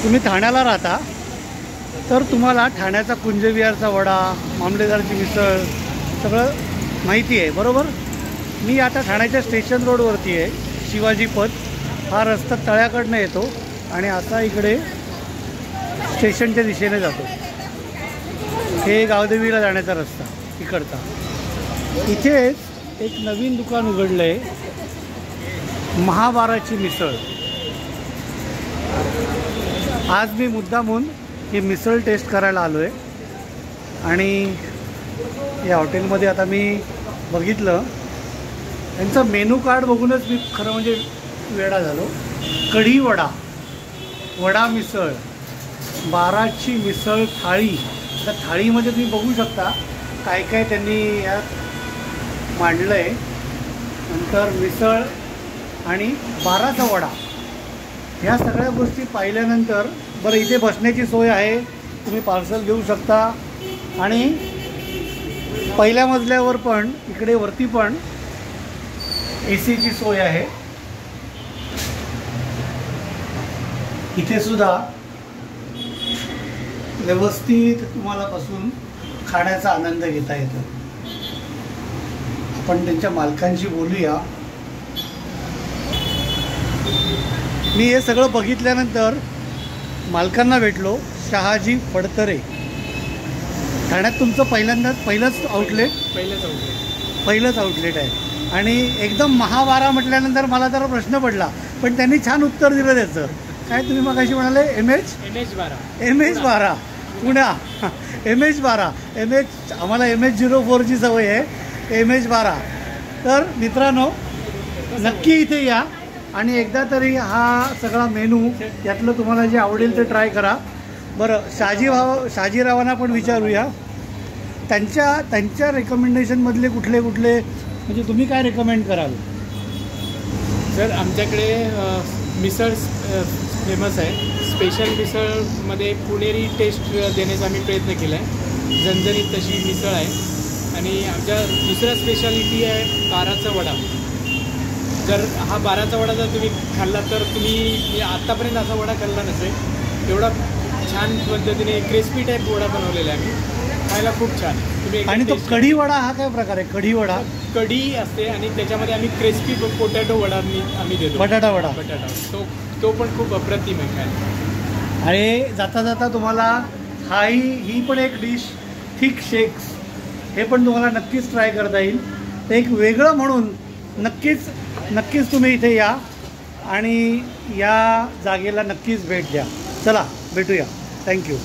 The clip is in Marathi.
तुम्ही ठाण्याला राहता तर तुम्हाला ठाण्याचा कुंजविहारचा वडा, मामलेदारची मिसळ सगळं माहिती आहे, बरोबर. मी आता ठाण्याच्या स्टेशन रोडवरती आहे. शिवाजी पथ हा रस्ता तळ्याकडनं येतो आणि असा इकडे स्टेशनच्या दिशेने जातो. हे गावदेवीला जाण्याचा रस्ता इकडचा. इथेच एक नवीन दुकान उघडलं आहे, महाबाराची मिसळ. आज मी मुद्दामून ही मिसळ टेस्ट करायला आलो आहे आणि या हॉटेलमध्ये आता मी बघितलं, त्यांचं मेनू कार्ड बघूनच मी खरं म्हणजे वेडा झालो. कढी वडा, वडा मिसळ, बाराची मिसळ थाळी. त्या थाळीमध्ये तुम्ही बघू शकता काय काय त्यांनी यात मांडलं आहे. नंतर मिसळ आणि बाराचा वडा, ह्या सगळ्या गोष्टी पाहिल्यानंतर बरं इथे बसण्याची सोय आहे, तुम्ही पार्सल घेऊ शकता आणि पहिल्या मजल्यावर पण इकडे वरती पण AC ची सोय आहे. इथे सुद्धा व्यवस्थित तुम्हाला बसून खाण्याचा आनंद घेता येतो. आपण त्यांच्या मालकांशी बोलूया. मी हे सगळं बघितल्यानंतर मालकांना भेटलो. शहाजी फडतरे, ठाण्यात तुमचं पहिलंच आउटलेट आहे आणि एकदम महाबारा म्हटल्यानंतर मला जरा प्रश्न पडला, पण त्यांनी छान उत्तर दिलं त्याचं. काय तुम्ही मगाशी म्हणाले? MH12 पुण्या, MH12 आम्हाला MH04ची सवय आहे, MH12. तर मित्रांनो नक्की इथे या आणि एकदा तरी हा सगळा मेनू यातलं तुम्हाला जे आवडेल ते ट्राय करा. बरं शाजीरावांना पण विचारूया त्यांच्या रेकमेंडेशनमधले कुठले म्हणजे तुम्ही काय रेकमेंड कराल? सर आमच्याकडे मिसळ फेमस आहे. स्पेशल मिसळमध्ये पुणेरी टेस्ट देण्याचा आम्ही प्रयत्न केला आहे. झणझणीत तशी मिसळ आहे आणि आमच्या दुसऱ्या स्पेशालिटी आहे बाराचा वडा. जर हा बाराचा वडा जर तुम्ही खाल्ला तर तुम्ही आत्तापर्यंत असा वडा खाल्ला नसेल. एवढा छान पद्धतीने क्रिस्पी टाईप वडा बनवलेला आहे आम्ही, खायला खूप छान. तुम्ही आणि तो कढी वडा हा काय प्रकार आहे? कढी वडा कढी असते आणि त्याच्यामध्ये आम्ही क्रिस्पी पोटॅटो वडा आम्ही देतो. बटाटा वडा तो पण खूप अप्रतिम आहे काय. आणि जाता जाता तुम्हाला ही पण एक डिश थिक शेक्स, हे पण तुम्हाला नक्कीच ट्राय करता येईल. ते एक वेगळं म्हणून नक्कीच तुम्ही इथे या आणि या जागेला नक्कीच भेट द्या. चला भेटूया. थँक्यू.